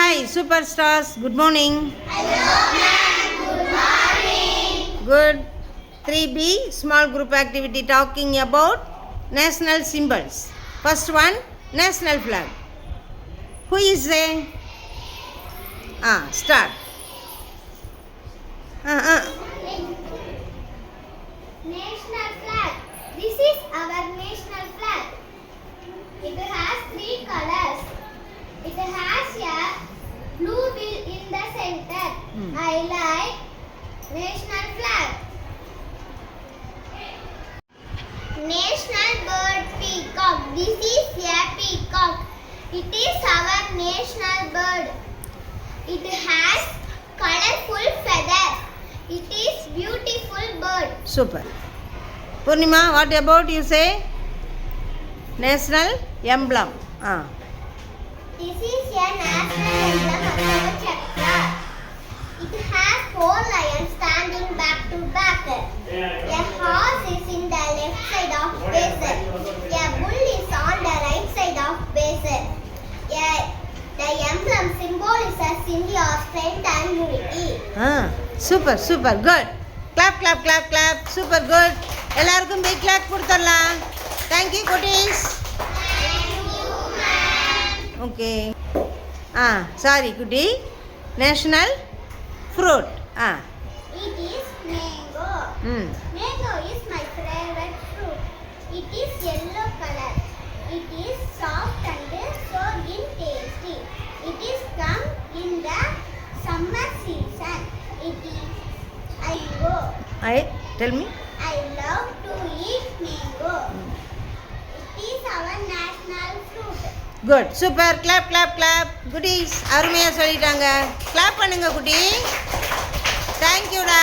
Hi, superstars. Good morning. Hello, ma'am. Good morning. Good. 3B, small group activity talking about national symbols. First one, national flag. Who is there? Start. National flag. This is our national flag. It has 3 colors. It has a blue wheel in the center. I like national flag. National bird peacock. This is a peacock. It is our national bird. It has colorful feathers. It is beautiful bird. Super. Purnima, what about you say? National emblem. This is a national emblem of our chakra. It has 4 lions standing back to back. A horse is in the left side of base. A bull is on the right side of base. The emblem symbolizes India's strength and unity. Super, super, good. Clap, clap, clap, clap. Super good. எல்லாருக்கும் big clap கொடுத்துடலாம். Thank you, cuties. Okay. Sorry, cutie. National fruit. It is mango. Mango is my favorite fruit. It is yellow color. It is soft and so tasty. It is come in the summer season. It is mango. Tell me. I love to eat mango. It is our national fruit. Good. Super. Clap, clap, clap. Goodies. அருமையாக சொல்லிட்டாங்க. Clap பண்ணுங்க குட்டி. Thank you டா.